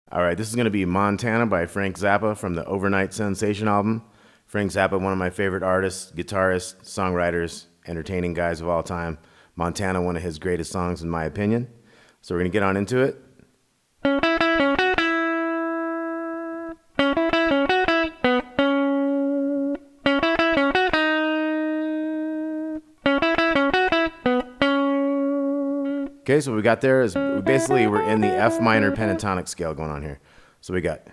All right, this is going to be Montana by Frank Zappa from the Over-Nite Sensation album. Frank Zappa, one of my favorite artists, guitarists, songwriters, entertaining guys of all time. Montana, one of his greatest songs in my opinion. So we're going to get on into it. Okay, so what we got there is basically we're in the F minor pentatonic scale going on here. So we got,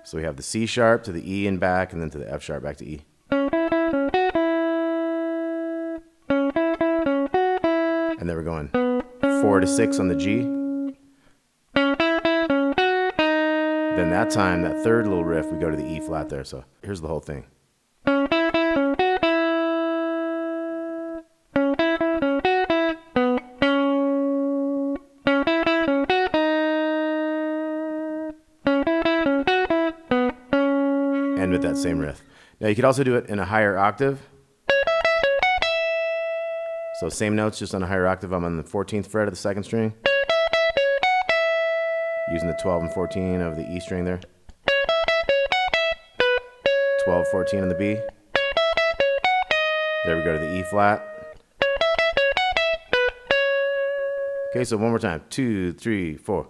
so we have the C sharp to the E and back, and then to the F sharp back to E. And then we're going 4 to 6 on the G. Then that time, that third little riff, we go to the E flat there. So here's the whole thing. And with that same riff. Now you could also do it in a higher octave. So same notes, just on a higher octave. I'm on the 14th fret of the second string, using the 12 and 14 of the E string there. 12, 14 on the B. There we go to the E flat. Okay, so one more time. 2, 3, 4.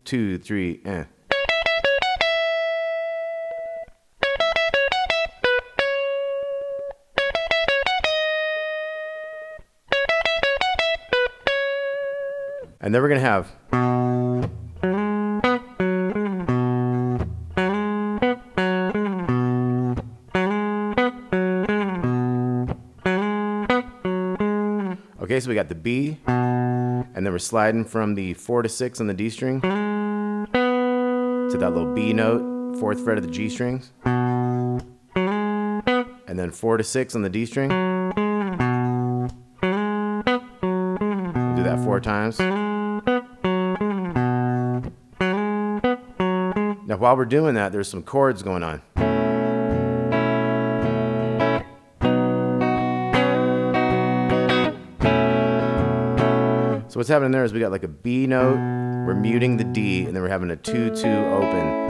Two, three, and. And then we're going to have. Okay, so we got the B, and then we're sliding from the 4 to 6 on the D string to that little B note, 4th fret of the G strings, and then 4 to 6 on the D string. We'll do that 4 times. Now while we're doing that, there's some chords going on. So what's happening there is we got like a B note, we're muting the D, and then we're having a 2-2 open.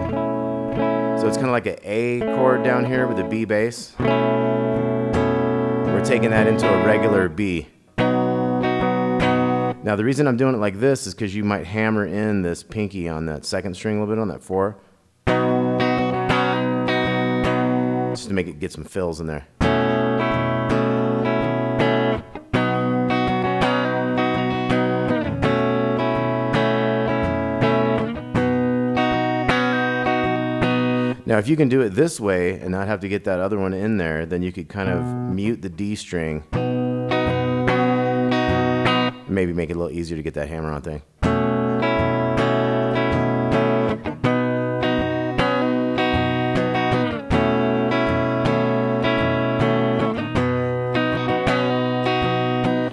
So it's kind of like an A chord down here with a B bass. We're taking that into a regular B. Now the reason I'm doing it like this is because you might hammer in this pinky on that second string a little bit, on that 4. Just to make it get some fills in there. Now, if you can do it this way and not have to get that other one in there, then you could kind of mute the D string. And maybe make it a little easier to get that hammer-on thing.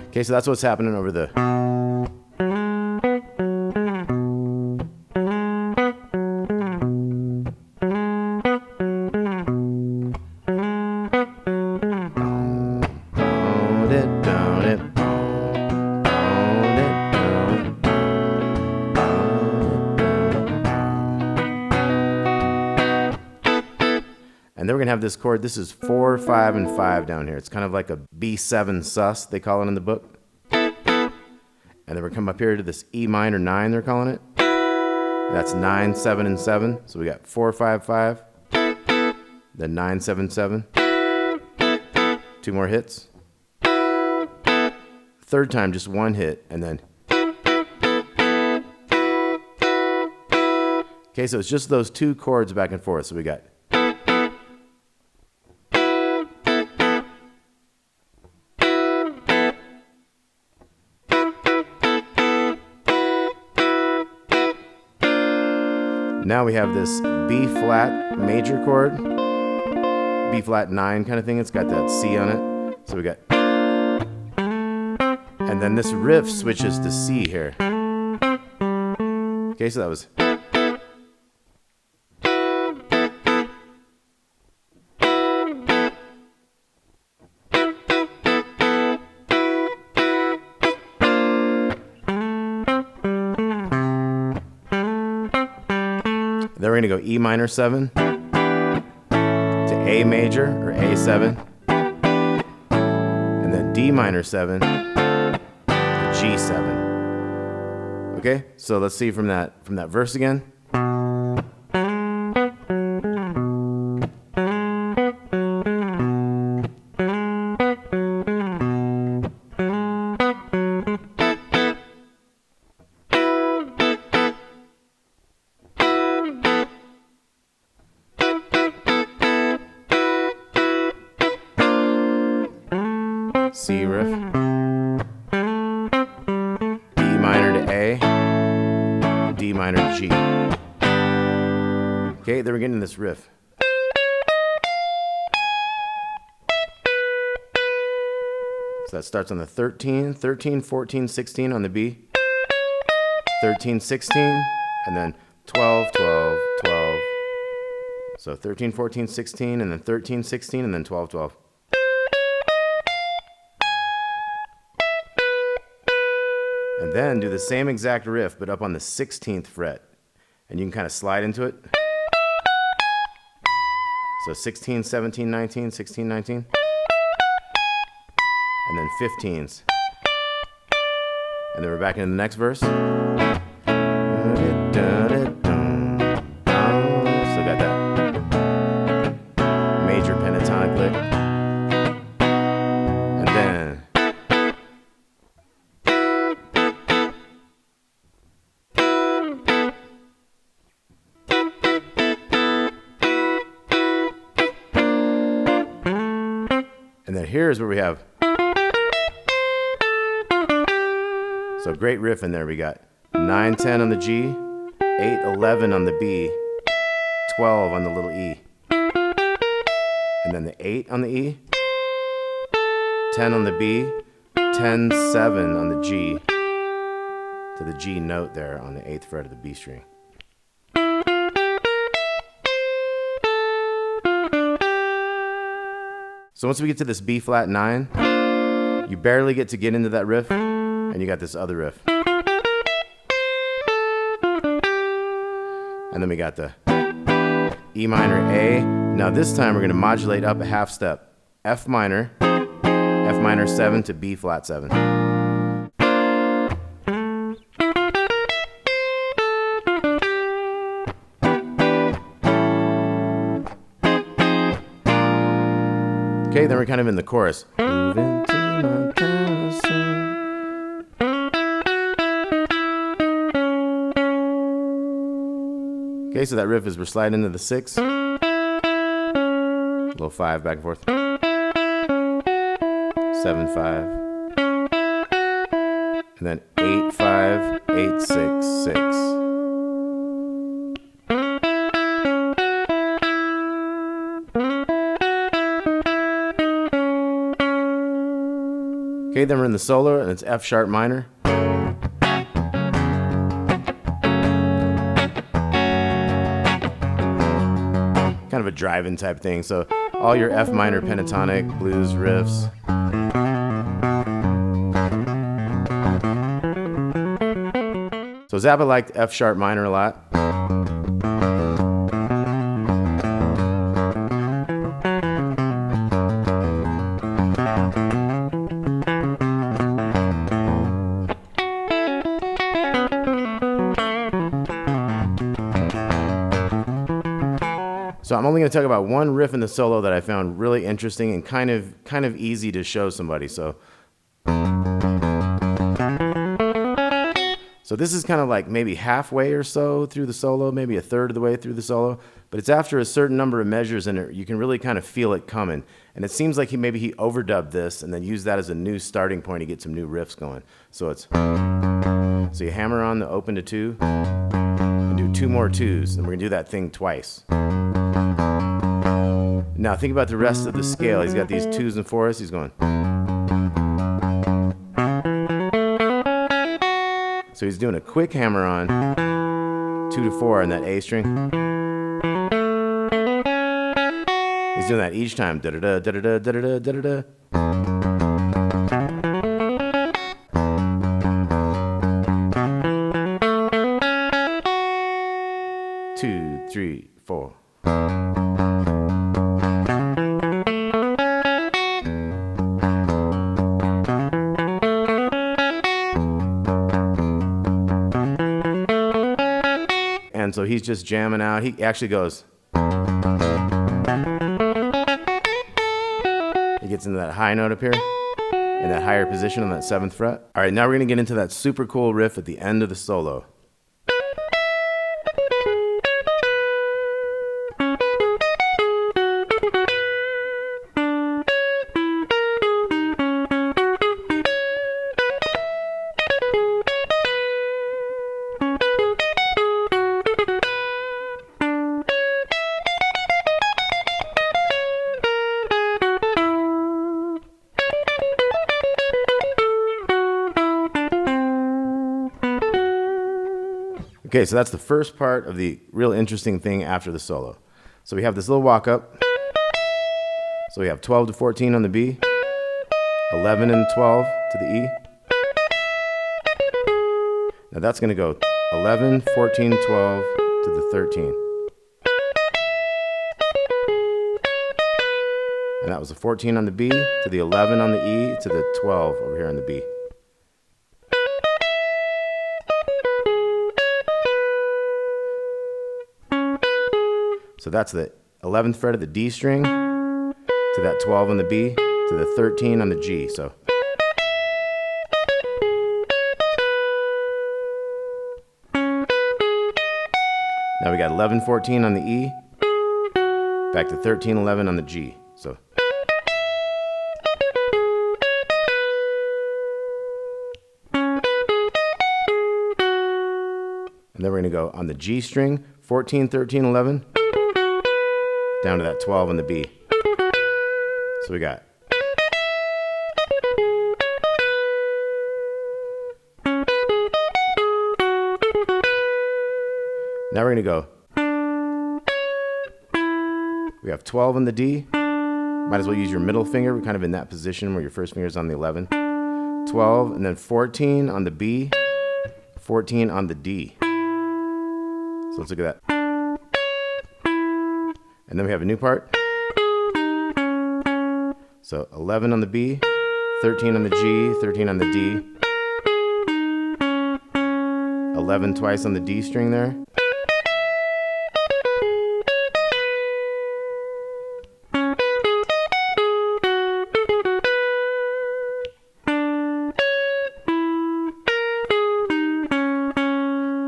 Okay, so that's what's happening over the... And then we're going to have this chord. This is 4, 5, and 5 down here. It's kind of like a B7 sus, they call it in the book. And then we're coming up here to this E minor 9, they're calling it. That's 9, 7, and 7. So we got 4, 5, 5. Then 9, 7, 7. 2 more hits. Third time, just 1 hit, and then. Okay, so it's just those 2 chords back and forth. So we got. Now we have this B flat major chord, B flat 9 kind of thing. It's got that C on it. So we got, and then this riff switches to C here. Okay, so that was. Then we're going to go E minor 7 to A major, or A7, and then D minor 7 to G7. Okay, so let's see from that verse again. C riff, D minor to A, D minor to G. Okay, then we're getting this riff. So that starts on the 13, 13, 14, 16 on the B, 13, 16, and then 12, 12, 12. So 13, 14, 16, and then 13, 16, and then 12, 12. And then do the same exact riff, but up on the 16th fret. And you can kind of slide into it. So 16, 17, 19, 16, 19. And then 15s. And then we're back into the next verse. Still got that major pentatonic lick. And then here's where we have, so great riff in there. We got 9, 10 on the G, 8, 11 on the B, 12 on the little E, and then the 8 on the E, 10 on the B, 10, 7 on the G, to the G note there on the 8th fret of the B string. So once we get to this B flat 9, you barely get into that riff, and you got this other riff. And then we got the E minor A. Now this time we're going to modulate up a half step. F minor 7 to B flat 7. Okay, then we're kind of in the chorus. Move into Montana soon. Okay, so that riff is we're sliding into the 6. Little 5 back and forth. 7, 5. And then 8, 5, 8, 6, 6. Okay, then we're in the solo, and it's F sharp minor. Kind of a drive-in type thing. So all your F minor pentatonic blues riffs. So Zappa liked F sharp minor a lot. So I'm only going to talk about one riff in the solo that I found really interesting and kind of easy to show somebody. So this is kind of like maybe halfway or so through the solo, maybe a third of the way through the solo, but it's after a certain number of measures and you can really kind of feel it coming. And it seems like maybe he overdubbed this and then used that as a new starting point to get some new riffs going. So so you hammer on the open to 2 and do 2 more 2s, and we're going to do that thing twice. Now think about the rest of the scale. He's got these 2s and 4s. He's going. So he's doing a quick hammer on 2 to 4 on that A string. He's doing that each time. Da da da da da da da da da da. 2, 3, 4. And so he's just jamming out. He actually goes. He gets into that high note up here in that higher position on that 7th fret. All right, now we're going to get into that super cool riff at the end of the solo. Okay, so that's the first part of the real interesting thing after the solo. So we have this little walk up. So we have 12 to 14 on the B, 11 and 12 to the E. Now that's going to go 11, 14, 12 to the 13. And that was the 14 on the B to the 11 on the E to the 12 over here on the B. So that's the 11th fret of the D string to that 12 on the B to the 13 on the G. So now we got 11, 14 on the E, back to 13, 11 on the G. So and then we're going to go on the G string, 14, 13, 11. Down to that 12 on the B. So we got now we're going to go. We have 12 on the D. Might as well use your middle finger. We're kind of in that position where your first finger is on the 11. 12 and then 14 on the B, 14 on the D. So let's look at that. And then we have a new part. So 11 on the B, 13 on the G, 13 on the D, 11 twice on the D string there.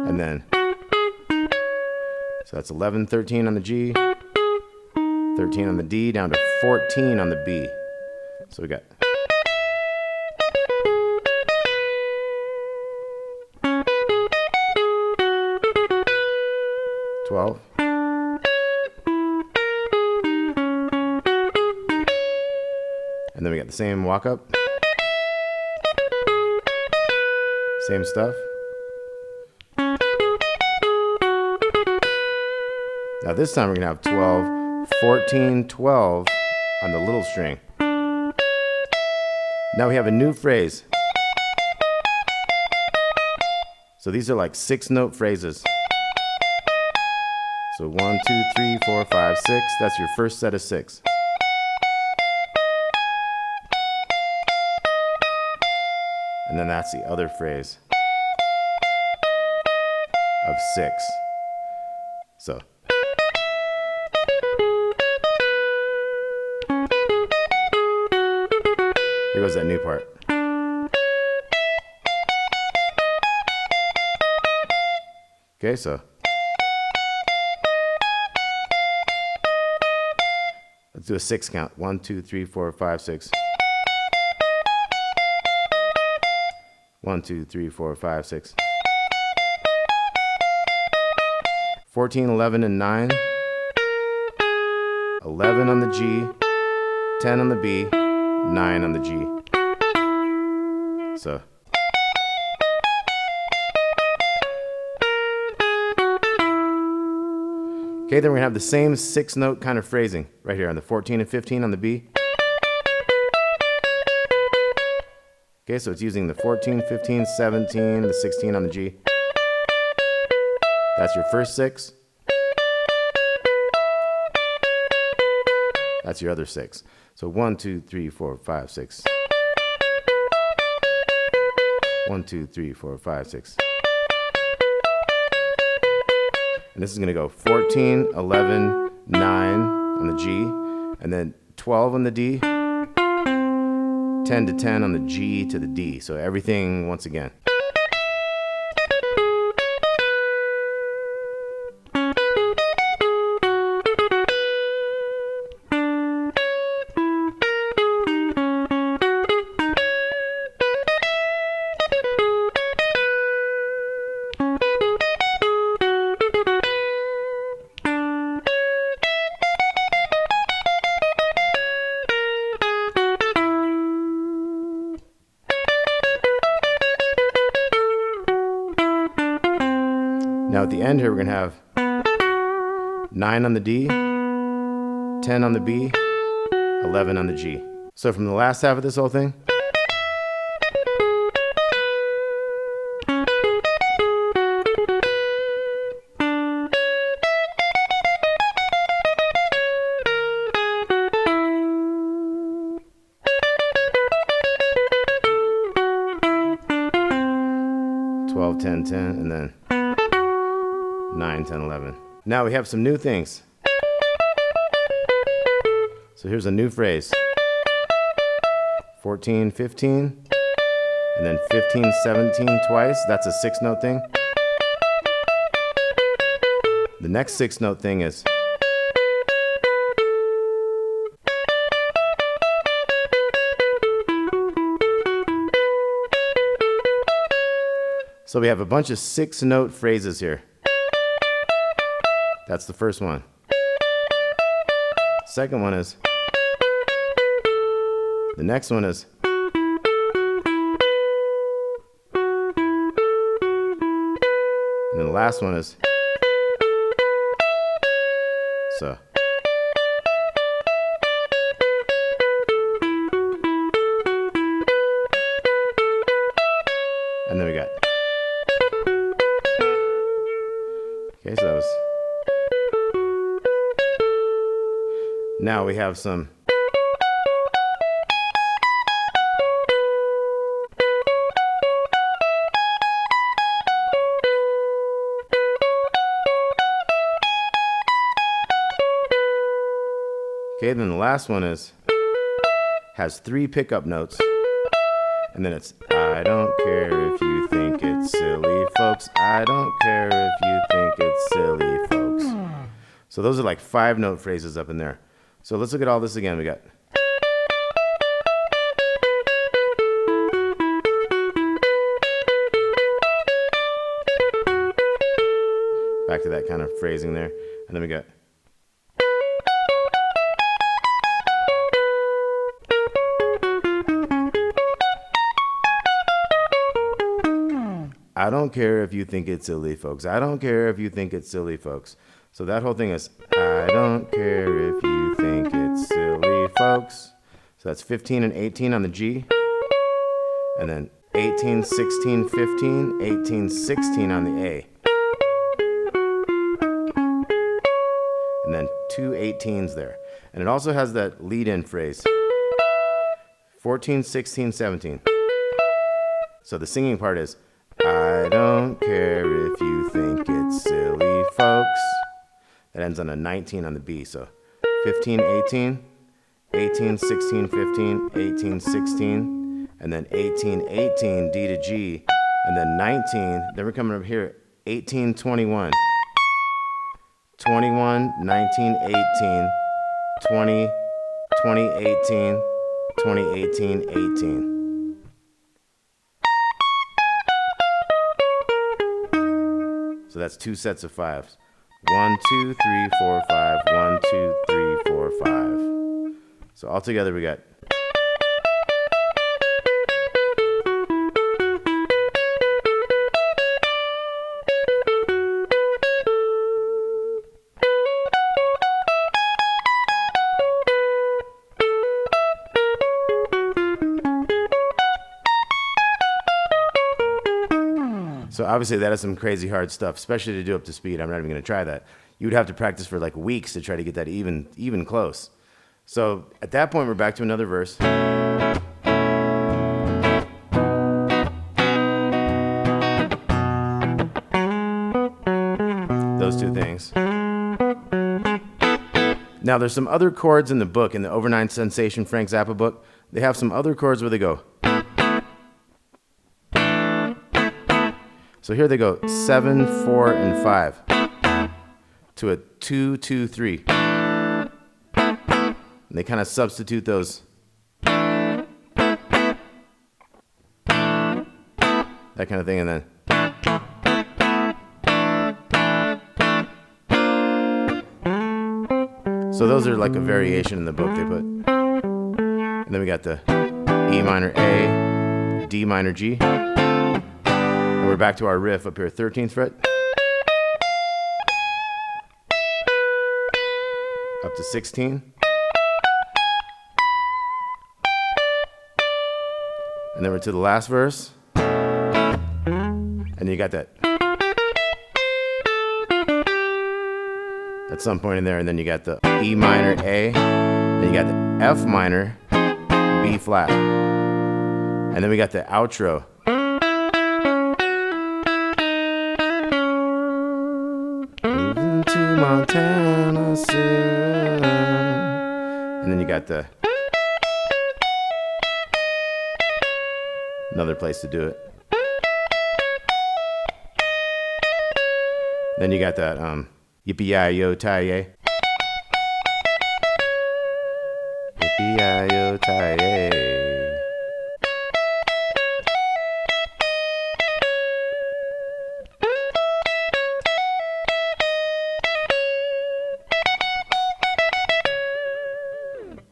And then, so that's 11, 13 on the G, 13 on the D, down to 14 on the B. So we got $12. And then we got the same walk up. Same stuff. Now this time we're going to have 12, 14, 12 on the little string. Now we have a new phrase. So these are like 6-note phrases. So 1, 2, 3, 4, 5, 6. That's your first set of 6. And then that's the other phrase of 6. So here goes that new part. Okay, so let's do a 6 count. 1, 2, 3, 4, 5, 6. 1, 2, 3, 4, 5, 6. 14, 11, and 9. 11 on the G, 10 on the B, 9 on the G. So okay, then we're gonna have the same 6-note kind of phrasing right here on the 14 and 15 on the B. Okay, so it's using the 14, 15, 17, the 16 on the G. That's your first 6. That's your other 6. So 1, 2, 3, 4, 5, 6. 1, 2, 3, 4, 5, 6. And this is going to go 14, 11, 9 on the G, and then 12 on the D, 10 to 10 on the G to the D. So everything once again. Now at the end here, we're going to have 9 on the D, 10 on the B, 11 on the G. So from the last half of this whole thing, (12, 10, 10), and then 9, 10, 11. Now we have some new things. So here's a new phrase. 14, 15, and then 15, 17 twice. That's a 6-note thing. The next 6-note thing is so we have a bunch of 6-note phrases here. That's the first one. Second one is, the next one is, and then the last one is, so. And then we got, okay, so that was. Now we have some okay, then the last one has 3 pickup notes, and then it's I don't care if you think it's silly, folks. I don't care if you think it's silly, folks. So those are like 5-note phrases up in there. So let's look at all this again. We got back to that kind of phrasing there. And then we got I don't care if you think it's silly, folks. I don't care if you think it's silly, folks. So that whole thing is, I don't care if you think it's silly, folks. So that's 15 and 18 on the G. And then 18, 16, 15, 18, 16 on the A. And then 2 18s there. And it also has that lead-in phrase. 14, 16, 17. So the singing part is, I don't care if you think it's silly, folks. That ends on a 19 on the B. So 15, 18, 18, 16, 15, 18, 16, and then 18, 18, D to G, and then 19. Then we're coming up here, 18, 21. 21, 19, 18, 20, 20, 18, 20, 18, 18. So that's 2 sets of 5s. 1, 2, 3, 4, 5. 1, 2, 3, 4, 5. So all together we got. So obviously that is some crazy hard stuff, especially to do up to speed. I'm not even going to try that. You would have to practice for like weeks to try to get that even close. So at that point, we're back to another verse. Those two things. Now, there's some other chords in the book, in the Over-Nite Sensation Frank Zappa book. They have some other chords where they go. So here they go 7, 4, and 5 to a 2, 2, 3. And they kind of substitute those. That kind of thing, and then. So those are like a variation in the book they put. And then we got the E minor A, D minor G. And we're back to our riff up here, 13th fret. Up to 16. And then we're to the last verse. And you got that. At some point in there, and then you got the E minor A, then you got the F minor B flat, and then we got the outro. Moving to Montana soon. And then you got the another place to do it. Then you got that yippee-yi-yo-tie-yay. Yippee-yi-yo-tie-yay.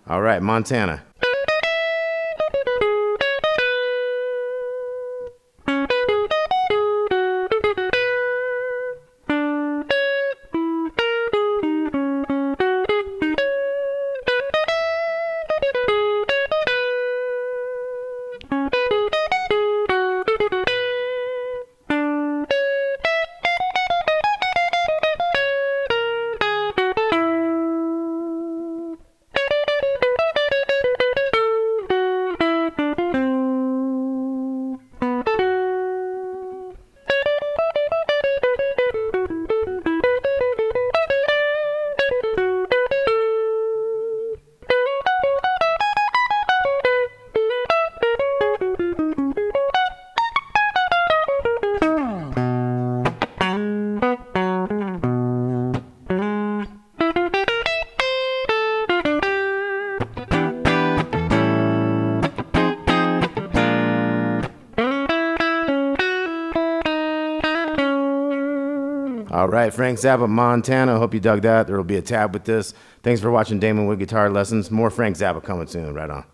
All right, Montana. All right, Frank Zappa, Montana. Hope you dug that. There will be a tab with this. Thanks for watching Damon with Guitar Lessons. More Frank Zappa coming soon. Right on.